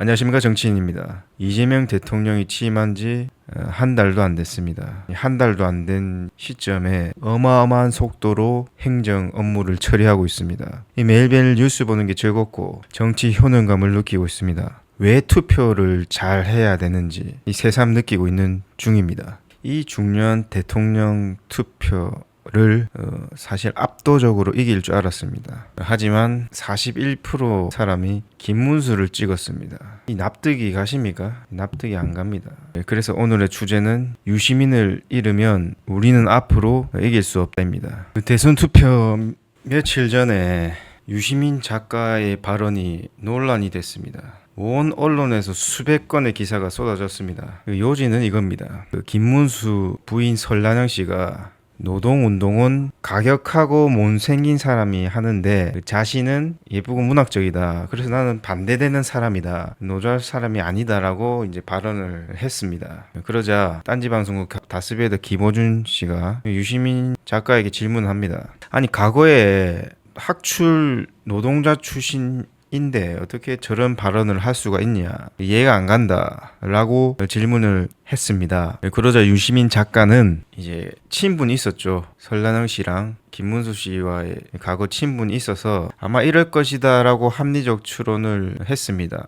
안녕하십니까, 정치인입니다. 이재명 대통령이 취임한 지 한 달도 안 됐습니다. 한 달도 안 된 시점에 어마어마한 속도로 행정 업무를 처리하고 있습니다. 매일매일 뉴스 보는 게 즐겁고 정치 효능감을 느끼고 있습니다. 왜 투표를 잘 해야 되는지 새삼 느끼고 있는 중입니다. 이 중요한 대통령 투표를 사실 압도적으로 이길 줄 알았습니다. 하지만 41% 사람이 김문수를 찍었습니다. 이 납득이 가십니까? 납득이 안 갑니다. 그래서 오늘의 주제는 유시민을 잃으면 우리는 앞으로 이길 수 없다입니다. 대선 투표 며칠 전에 유시민 작가의 발언이 논란이 됐습니다. 온 언론에서 수백 건의 기사가 쏟아졌습니다. 요지는 이겁니다. 김문수 부인 설란영 씨가 노동운동은 가격하고 못생긴 사람이 하는데 자신은 예쁘고 문학적이다. 그래서 나는 반대되는 사람이다. 노조할 사람이 아니다라고 이제 발언을 했습니다. 그러자 딴지방송국 다스베이더 김호준 씨가 유시민 작가에게 질문합니다. 아니 과거에 학출 노동자 출신인데 어떻게 저런 발언을 할 수가 있냐, 이해가 안 간다 라고 질문을 했습니다. 그러자 유시민 작가는 이제 친분이 있었죠. 설란영 씨랑 김문수 씨와의 과거 친분이 있어서 아마 이럴 것이다 라고 합리적 추론을 했습니다.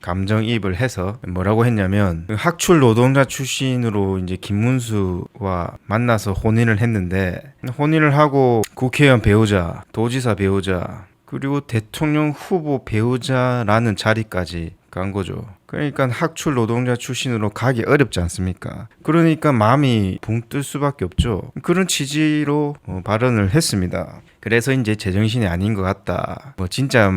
감정이입을 해서 뭐라고 했냐면, 학출 노동자 출신으로 이제 김문수와 만나서 혼인을 했는데, 혼인을 하고 국회의원 배우자, 도지사 배우자, 그리고 대통령 후보 배우자라는 자리까지 간 거죠. 그러니까 학출 노동자 출신으로 가기 어렵지 않습니까? 그러니까 마음이 붕 뜰 수밖에 없죠. 그런 취지로 발언을 했습니다. 그래서 이제 제정신이 아닌 것 같다, 진짜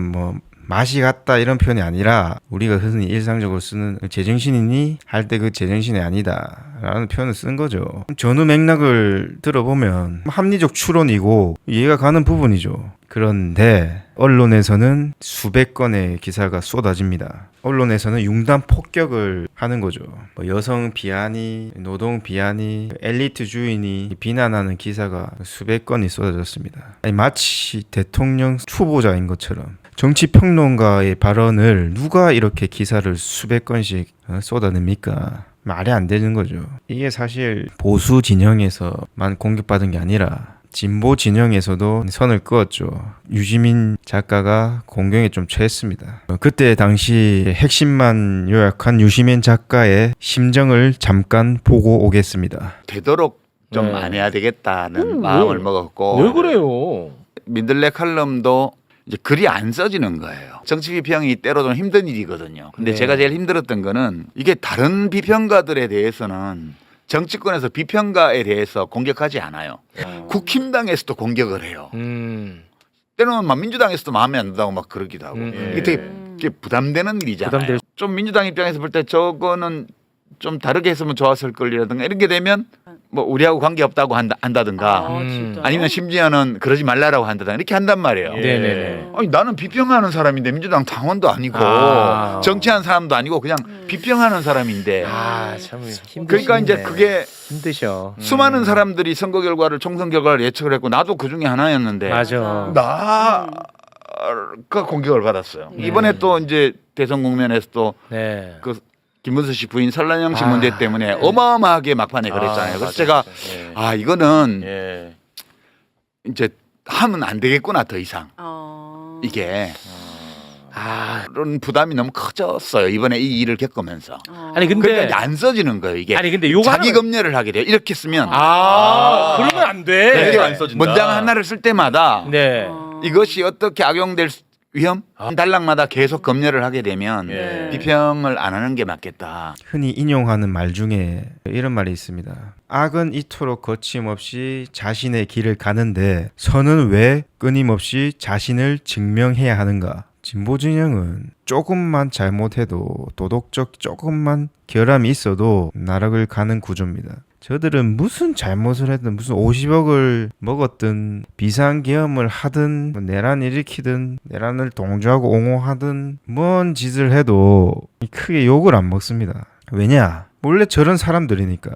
맛이 같다 이런 표현이 아니라 우리가 흔히 일상적으로 쓰는 제정신이니 할 때 그 제정신이 아니다 라는 표현을 쓴 거죠. 전후 맥락을 들어보면 합리적 추론이고 이해가 가는 부분이죠. 그런데 언론에서는 수백 건의 기사가 쏟아집니다. 언론에서는 융단 폭격을 하는 거죠. 여성 비하니, 노동 비하니, 엘리트 주인이 비난하는 기사가 수백 건이 쏟아졌습니다. 마치 대통령 후보자인 것처럼. 정치평론가의 발언을 누가 이렇게 기사를 수백 건씩 쏟아냅니까? 말이 안 되는 거죠. 이게 사실 보수 진영에서만 공격받은 게 아니라 진보 진영에서도 선을 그었죠. 유시민 작가가 공경에 좀 처했습니다. 그때 당시 핵심만 요약한 유시민 작가의 심정을 잠깐 보고 오겠습니다. 되도록 좀 안 해야 되겠다는 마음을 먹었고. 왜 그래요? 민들레 칼럼도 이제 글이 안 써지는 거예요. 정치 비평이 때로는 힘든 일이거든요. 근데 네. 제가 제일 힘들었던 거는 이게 다른 비평가들에 대해서는 정치권에서 비평가에 대해서 공격하지 않아요. 국힘당에서도 공격을 해요. 때로는 막 민주당에서도 마음에 안 든다고 막 그러기도 하고. 이게 되게 부담되는 일이잖아요. 좀 민주당 입장에서 볼 때 저거는 좀 다르게 했으면 좋았을 걸이라든가 이런 게 되면 뭐 우리하고 관계 없다고 한다든가 아니면 심지어는 그러지 말라라고 한다든가 이렇게 한단 말이에요. 네네네. 아니 나는 비평하는 사람인데 민주당 당원도 아니고 정치하는 사람도 아니고 그냥 비평하는 사람인데 참 힘드시네. 그러니까 이제 그게 힘드셔. 수많은 사람들이 선거 결과를 총선 결과를 예측을 했고 나도 그 중에 하나였는데 맞아. 나가 공격을 받았어요. 이번에 또 이제 대선 국면에서 네. 또 그 김문수 씨 부인 설란영 씨 문제 때문에 어마어마하게 막판에 그랬잖아요. 그래서 제가 이거는 이제 하면 안 되겠구나 더 이상 이게 그런 부담이 너무 커졌어요. 이번에 이 일을 겪으면서. 아니 근데 그러니까 안 써지는 거예요. 이게 아니 근데 요거 자기 검열을 하게 돼요. 이렇게 쓰면 그러면 안 돼. 네. 문장 하나를 쓸 때마다 네. 이것이 어떻게 악용될 위험 한 단락마다 계속 검열을 하게 되면 비평을 안 하는 게 맞겠다. 흔히 인용하는 말 중에 이런 말이 있습니다. 악은 이토록 거침없이 자신의 길을 가는데 선은 왜 끊임없이 자신을 증명해야 하는가? 진보 진영은 조금만 잘못해도 도덕적 조금만 결함이 있어도 나락을 가는 구조입니다. 저들은 무슨 잘못을 했든 무슨 50억을 먹었든 비상계엄을 하든 내란 일으키든 내란을 동조하고 옹호하든 뭔 짓을 해도 크게 욕을 안 먹습니다. 왜냐? 원래 저런 사람들이니까.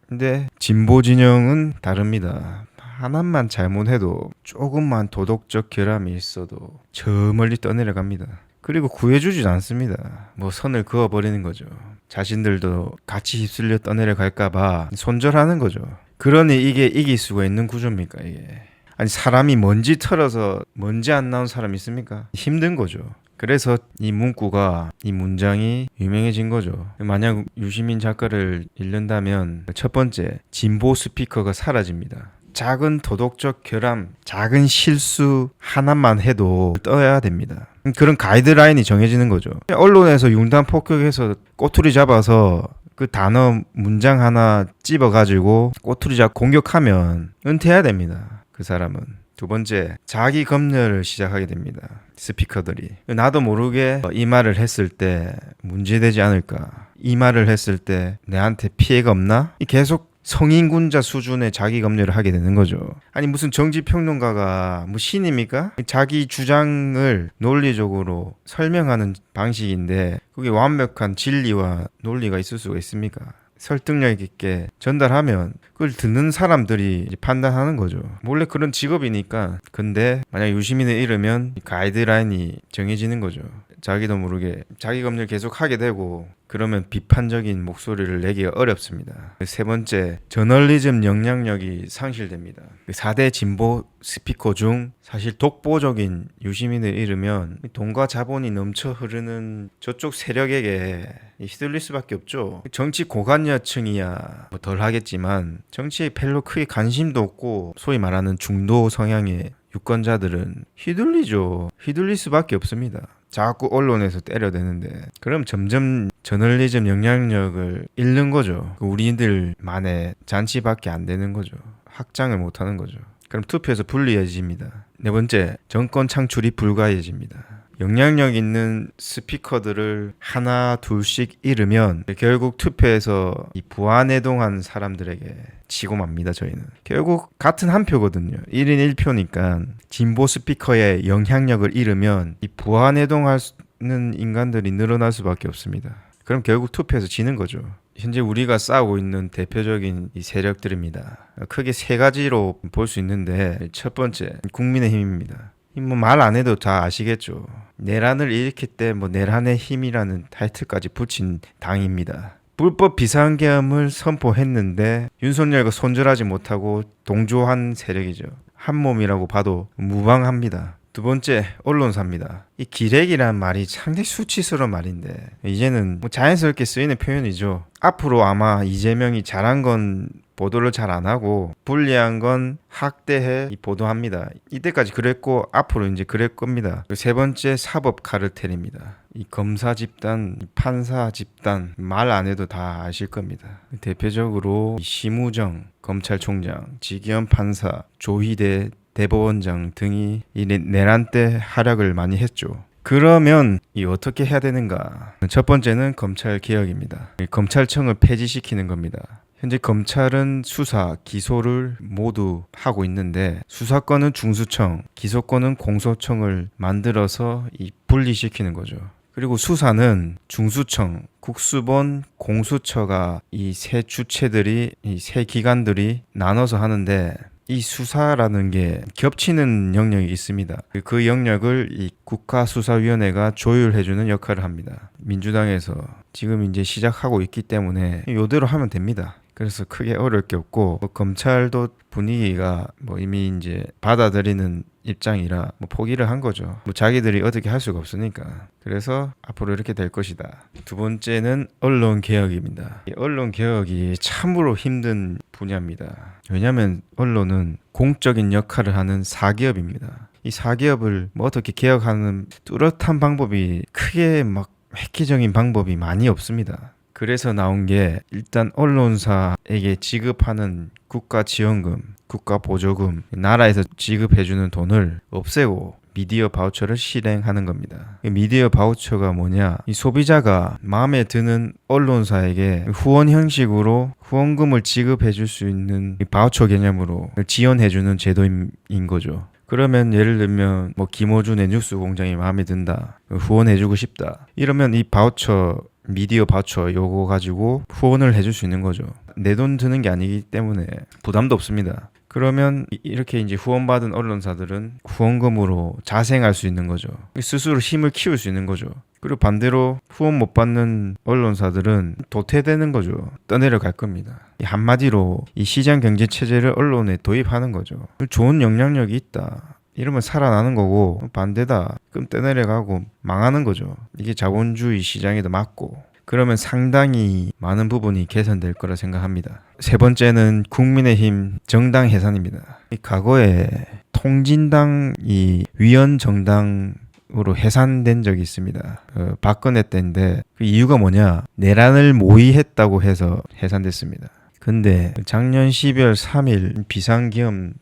근데 진보 진영은 다릅니다. 하나만 잘못해도 조금만 도덕적 결함이 있어도 저 멀리 떠내려갑니다. 그리고 구해주지 않습니다. 뭐 선을 그어버리는 거죠. 자신들도 같이 휩쓸려 떠내려 갈까봐 손절하는 거죠. 그러니 이게 이길 수가 있는 구조입니까 이게? 아니 사람이 먼지 털어서 먼지 안 나온 사람 있습니까? 힘든 거죠. 그래서 이 문구가 이 문장이 유명해진 거죠. 만약 유시민 작가를 읽는다면 첫 번째 진보 스피커가 사라집니다. 작은 도덕적 결함, 작은 실수 하나만 해도 떠야 됩니다. 그런 가이드라인이 정해지는 거죠. 언론에서 융단 폭격해서 꼬투리 잡아서 그 단어 문장 하나 찝어가지고 꼬투리 잡고 공격하면 은퇴해야 됩니다. 그 사람은. 두 번째, 자기 검열을 시작하게 됩니다. 스피커들이. 나도 모르게 이 말을 했을 때 문제되지 않을까? 이 말을 했을 때 내한테 피해가 없나? 계속 성인군자 수준의 자기 검열을 하게 되는 거죠. 아니 무슨 정치평론가가 뭐 신입니까? 자기 주장을 논리적으로 설명하는 방식인데 그게 완벽한 진리와 논리가 있을 수가 있습니까? 설득력 있게 전달하면 그걸 듣는 사람들이 이제 판단하는 거죠. 원래 그런 직업이니까. 근데 만약 유시민을 잃으면 가이드라인이 정해지는 거죠. 자기도 모르게 자기 검열 계속 하게 되고 그러면 비판적인 목소리를 내기가 어렵습니다. 세 번째, 저널리즘 영향력이 상실됩니다. 4대 진보 스피커 중 사실 독보적인 유시민을 잃으면 돈과 자본이 넘쳐 흐르는 저쪽 세력에게 휘둘릴 수밖에 없죠. 정치 고관여층이야 뭐 덜 하겠지만 정치에 별로 크게 관심도 없고 소위 말하는 중도 성향의 유권자들은 휘둘리죠. 휘둘릴 수밖에 없습니다. 자꾸 언론에서 때려대는데 그럼 점점 저널리즘 영향력을 잃는 거죠. 우리들만의 잔치밖에 안 되는 거죠. 확장을 못하는 거죠. 그럼 투표에서 불리해집니다. 네 번째, 정권 창출이 불가해집니다. 영향력 있는 스피커들을 하나 둘씩 잃으면 결국 투표에서 이 부안해동한 사람들에게 지고 맙니다. 저희는 결국 같은 한 표거든요. 1인 1표니까 진보 스피커의 영향력을 잃으면 이 부안해동하는 인간들이 늘어날 수밖에 없습니다. 그럼 결국 투표에서 지는 거죠. 현재 우리가 싸우고 있는 대표적인 이 세력들입니다. 크게 세 가지로 볼 수 있는데 첫 번째, 국민의힘입니다. 뭐 말 안 해도 다 아시겠죠. 내란을 일으킬 때 뭐 내란의 힘이라는 타이틀까지 붙인 당입니다. 불법 비상계엄을 선포했는데 윤석열과 손절하지 못하고 동조한 세력이죠. 한 몸이라고 봐도 무방합니다. 두 번째, 언론사입니다. 이 기레기란 말이 상당히 수치스러운 말인데 이제는 뭐 자연스럽게 쓰이는 표현이죠. 앞으로 아마 이재명이 잘한 건 보도를 잘 안 하고 불리한 건 학대해 보도합니다. 이때까지 그랬고 앞으로 이제 그럴 겁니다. 세 번째, 사법 카르텔입니다. 이 검사 집단, 이 판사 집단 말 안 해도 다 아실 겁니다. 대표적으로 심우정 검찰총장, 지기현 판사, 조희대 대법원장 등이 이 내란 때 활약을 많이 했죠. 그러면 이 어떻게 해야 되는가? 첫 번째는 검찰 개혁입니다. 검찰청을 폐지시키는 겁니다. 현재 검찰은 수사, 기소를 모두 하고 있는데 수사권은 중수청, 기소권은 공소청을 만들어서 이 분리시키는 거죠. 그리고 수사는 중수청, 국수본, 공수처가 이 세 주체들이 이 세 기관들이 나눠서 하는데 이 수사라는 게 겹치는 영역이 있습니다. 그 영역을 이 국가수사위원회가 조율해주는 역할을 합니다. 민주당에서 지금 이제 시작하고 있기 때문에 이대로 하면 됩니다. 그래서 크게 어려울 게 없고 뭐 검찰도 분위기가 뭐 이미 이제 받아들이는 입장이라 뭐 포기를 한 거죠. 뭐 자기들이 어떻게 할 수가 없으니까. 그래서 앞으로 이렇게 될 것이다. 두 번째는 언론 개혁입니다. 이 언론 개혁이 참으로 힘든 분야입니다. 왜냐하면 언론은 공적인 역할을 하는 사기업입니다. 이 사기업을 뭐 어떻게 개혁하는 뚜렷한 방법이 크게 막 획기적인 방법이 많이 없습니다. 그래서 나온 게 일단 언론사에게 지급하는 국가 지원금, 국가 보조금, 나라에서 지급해주는 돈을 없애고 미디어 바우처를 실행하는 겁니다. 미디어 바우처가 뭐냐? 이 소비자가 마음에 드는 언론사에게 후원 형식으로 후원금을 지급해줄 수 있는 바우처 개념으로 지원해주는 제도인 거죠. 그러면 예를 들면 뭐 김어준의 뉴스공장이 마음에 든다, 후원해주고 싶다. 이러면 이 바우처 미디어 바우처 요거 가지고 후원을 해줄 수 있는 거죠. 내 돈 드는 게 아니기 때문에 부담도 없습니다. 그러면 이렇게 이제 후원받은 언론사들은 후원금으로 자생할 수 있는 거죠. 스스로 힘을 키울 수 있는 거죠. 그리고 반대로 후원 못 받는 언론사들은 도태되는 거죠. 떠내려갈 겁니다. 한마디로 이 시장 경제 체제를 언론에 도입하는 거죠. 좋은 영향력이 있다. 이러면 살아나는 거고 반대다. 그럼 떠내려가고 망하는 거죠. 이게 자본주의 시장에도 맞고. 그러면 상당히 많은 부분이 개선될 거라 생각합니다. 세 번째는 국민의힘 정당 해산입니다. 과거에 통진당이 위헌 정당으로 해산된 적이 있습니다. 박근혜 때인데 그 이유가 뭐냐? 내란을 모의했다고 해서 해산됐습니다. 근데 작년 12월 3일 비상계엄은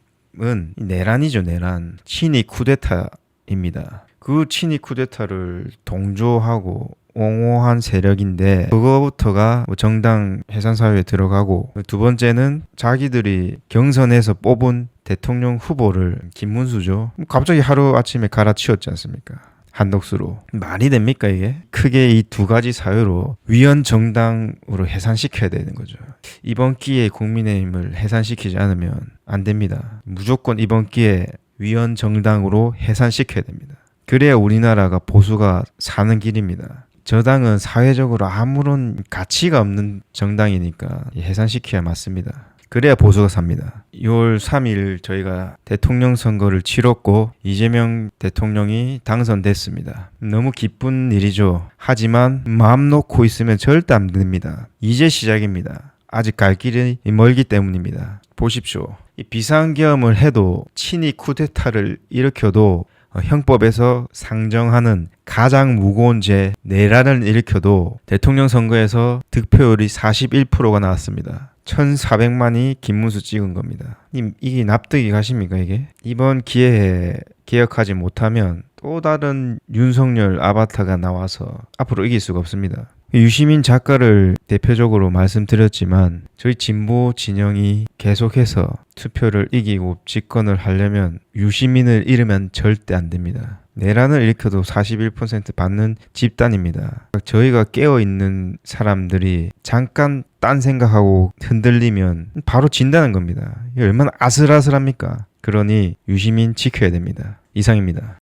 내란이죠, 내란. 친위 쿠데타입니다. 그 친위 쿠데타를 동조하고 옹호한 세력인데 그거부터가 정당 해산 사유에 들어가고, 두 번째는 자기들이 경선에서 뽑은 대통령 후보를 김문수죠. 갑자기 하루아침에 갈아치웠지 않습니까? 한독수로. 말이 됩니까 이게? 크게 이 두 가지 사유로 위헌 정당으로 해산시켜야 되는 거죠. 이번 기회에 국민의힘을 해산시키지 않으면 안 됩니다. 무조건 이번 기회에 위헌 정당으로 해산시켜야 됩니다. 그래야 우리나라가 보수가 사는 길입니다. 저당은 사회적으로 아무런 가치가 없는 정당이니까 해산시켜야 맞습니다. 그래야 보수가 삽니다. 6월 3일 저희가 대통령 선거를 치렀고 이재명 대통령이 당선됐습니다. 너무 기쁜 일이죠. 하지만 마음 놓고 있으면 절대 안 됩니다. 이제 시작입니다. 아직 갈 길이 멀기 때문입니다. 보십시오. 이 비상계엄을 해도 친위 쿠데타를 일으켜도 형법에서 상정하는 가장 무거운 죄 내란을 일으켜도 대통령 선거에서 득표율이 41%가 나왔습니다. 1,400만이 김문수 찍은 겁니다. 이게 납득이 가십니까 이게? 이번 기회에 개혁하지 못하면 또 다른 윤석열 아바타가 나와서 앞으로 이길 수가 없습니다. 유시민 작가를 대표적으로 말씀드렸지만 저희 진보 진영이 계속해서 투표를 이기고 집권을 하려면 유시민을 잃으면 절대 안 됩니다. 내란을 일으켜도 41% 받는 집단입니다. 저희가 깨어있는 사람들이 잠깐 딴 생각하고 흔들리면 바로 진다는 겁니다. 이게 얼마나 아슬아슬합니까? 그러니 유시민 지켜야 됩니다. 이상입니다.